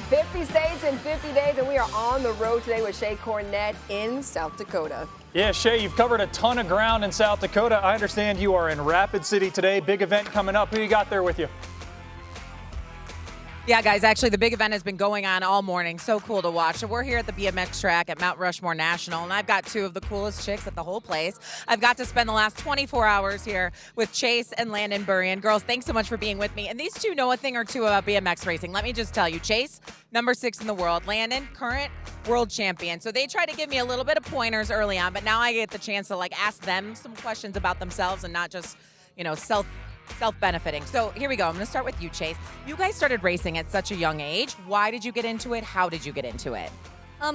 50 states in 50 days, and we are on the road today with Shay in South Dakota. Yeah, Shay, you've covered a ton of ground in South Dakota. I understand you are in Rapid City today. Big event coming up. Who you got there with you? Yeah, guys, actually, the big event has been going on all morning. So cool to watch. So we're here at the BMX track at Mount Rushmore National, and I've got two of the coolest chicks at the whole place. I've got to spend the last 24 hours here with Chase and Landon Burian. Girls, thanks so much for being with me. And these two know a thing or two about BMX racing. Let me just tell you, Chase, number 6 in the world. Landon, current world champion. So they tried to give me a little bit of pointers early on, but now I get the chance to ask them some questions about themselves and not just, self-benefiting. So here we go. I'm going to start with you, Chase. You guys started racing at such a young age. Why did you get into it? How did you get into it?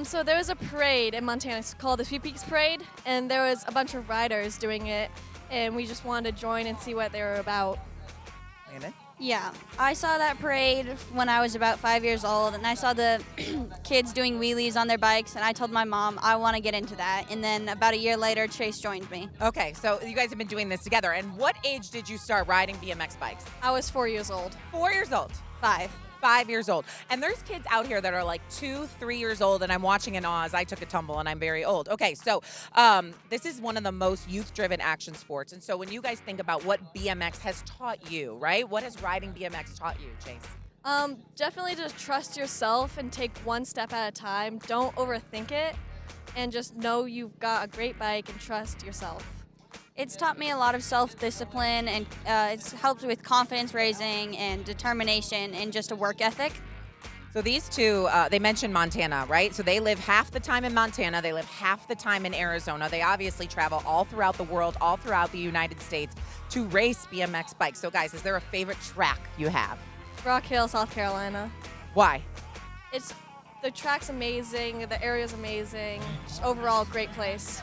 So there was a parade in Montana. It's called the Three Peaks Parade, and there was a bunch of riders doing it, and we just wanted to join and see what they were about. Landon? Yeah, I saw that parade when I was about 5 years old, and I saw the kids doing wheelies on their bikes, and I told my mom, I want to get into that. And then about a year later, Chase joined me. Okay, so you guys have been doing this together. And what age did you start riding BMX bikes? I was 4 years old. 4 years old? 5. 5 years old. And there's kids out here that are 2, 3 years old, and I'm watching in awe as I took a tumble, and I'm very old. Okay, so this is one of the most youth-driven action sports. And so when you guys think about what BMX has taught you, right? What has riding BMX taught you, Chase? Definitely just trust yourself and take one step at a time. Don't overthink it, and just know you've got a great bike and trust yourself. It's taught me a lot of self-discipline, and it's helped with confidence raising and determination and just a work ethic. So these two, they mentioned Montana, right? So they live half the time in Montana. They live half the time in Arizona. They obviously travel all throughout the world, all throughout the United States to race BMX bikes. So guys, is there a favorite track you have? Rock Hill, South Carolina. Why? The track's amazing, the area's amazing, just overall great place.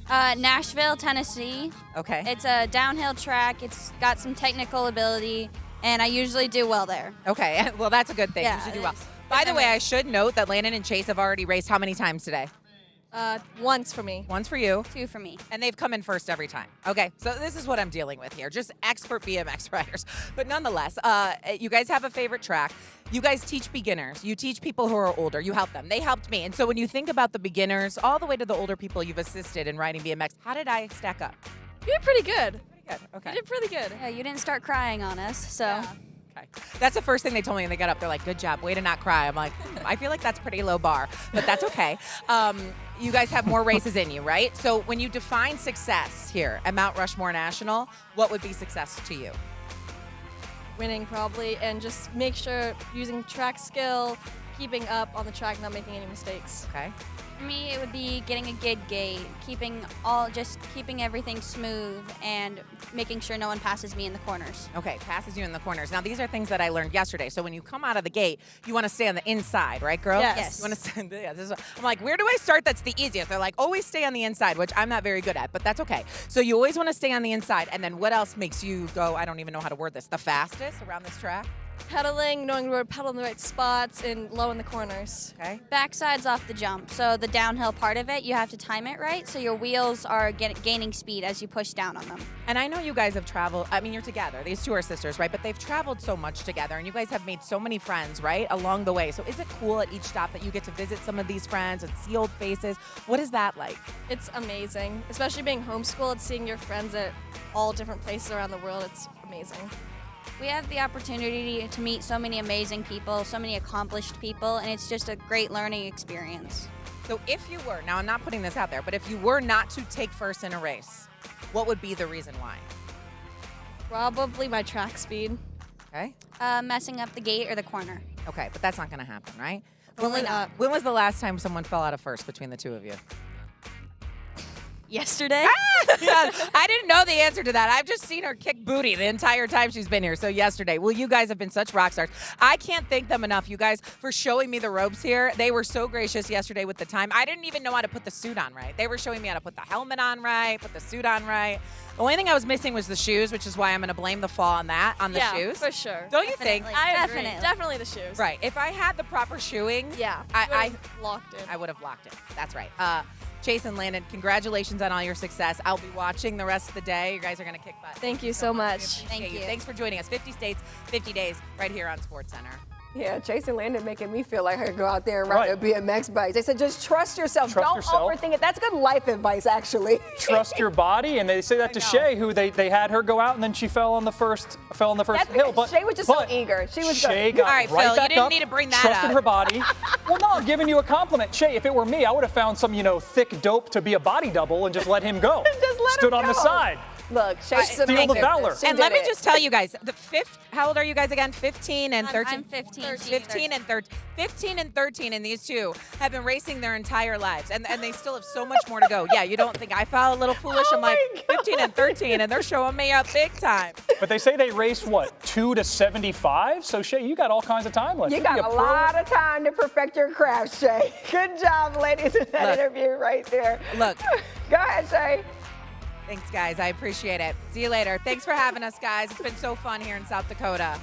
Nashville, Tennessee. Okay. It's a downhill track. It's got some technical ability, and I usually do well there. Okay, well, that's a good thing. Yeah, You should do it well. is. By the way, I should note that Landon and Chase have already raced how many times today? Once for me. Once for you. 2 for me. And they've come in first every time. Okay, so this is what I'm dealing with here. Just expert BMX riders. But nonetheless, you guys have a favorite track. You guys teach beginners. You teach people who are older. You help them. They helped me. And so when you think about the beginners, all the way to the older people you've assisted in riding BMX, how did I stack up? You did pretty good. Pretty good. Okay. You did pretty good. Yeah, you didn't start crying on us, so. Yeah. Okay. That's the first thing they told me when they got up. They're like, good job, way to not cry. I'm like, I feel like that's pretty low bar, but that's okay. You guys have more races in you, right? So when you define success here at Mount Rushmore National, what would be success to you? Winning probably, and just make sure using track skill, keeping up on the track, not making any mistakes. Okay. For me, it would be getting a good gate, keeping everything smooth, and making sure no one passes me in the corners. Okay, passes you in the corners. Now, these are things that I learned yesterday. So when you come out of the gate, you want to stay on the inside, right, girls? Yes. You want to stay, I'm like, where do I start that's the easiest? They're like, always stay on the inside, which I'm not very good at, but that's okay. So you always want to stay on the inside. And then what else makes you go, I don't even know how to word this, the fastest around this track? Pedaling, knowing where to pedal in the right spots, and low in the corners. Okay. Backside's off the jump, so the downhill part of it, you have to time it right, so your wheels are gaining speed as you push down on them. And I know you guys have traveled, I mean, you're together. These two are sisters, right? But they've traveled so much together, and you guys have made so many friends, right, along the way. So is it cool at each stop that you get to visit some of these friends and see old faces? What is that like? It's amazing, especially being homeschooled, seeing your friends at all different places around the world. It's amazing. We have the opportunity to meet so many amazing people, so many accomplished people, and it's just a great learning experience. So if you were, now I'm not putting this out there, but if you were not to take first in a race, what would be the reason why? Probably my track speed. Okay. Messing up the gate or the corner. Okay, but that's not going to happen, right? Probably not. When was the last time someone fell out of first between the two of you? Yesterday. Yeah, I didn't know the answer to that. I've just seen her kick booty the entire time she's been here. So yesterday, well, you guys have been such rock stars. I can't thank them enough, you guys, for showing me the ropes here. They were so gracious yesterday with the time. I didn't even know how to put the suit on right. They were showing me how to put the helmet on right, put the suit on right. The only thing I was missing was the shoes, which is why I'm going to blame the fall on that, on the shoes. For sure. Don't you think? I agree. Definitely. Definitely the shoes. Right. If I had the proper shoeing, Yeah. I locked in. would have locked it. That's right. Chase and Landon, congratulations on all your success. I'll be watching the rest of the day. You guys are going to kick butt. Thank you so much. Thank you. Thanks for joining us. 50 states, 50 days, right here on SportsCenter. Yeah, Chase and Landon making me feel like I could go out there and ride a BMX bike. They said just trust yourself. Don't overthink it. That's good life advice, actually. Trust your body, and they say that to Shay, who they had her go out, and then she fell on the first hill. But Shay was just so eager. She was Shay good. got All right, right Phil, back you didn't up, need to bring that trusted up. her body. Well, no, I'm giving you a compliment. Shay, if it were me, I would have found some, thick dope to be a body double and just let him go. Just let Stood him on the go. side. Look, Shay's Steal the valor. And let me just tell you guys, how old are you guys again? 15 and 13? I'm 15. 15 and 13. 15 and 13, and these two have been racing their entire lives, and they still have so much more to go. Yeah, you don't think I felt a little foolish? I'm like 15 and 13, and they're showing me up big time. But they say they race, 2 to 75? So, Shay, you got all kinds of time left. You got a lot of time to perfect your craft, Shay. Good job, ladies, in that interview right there. Look. Go ahead, Shay. Thanks, guys. I appreciate it. See you later. Thanks for having us, guys. It's been so fun here in South Dakota.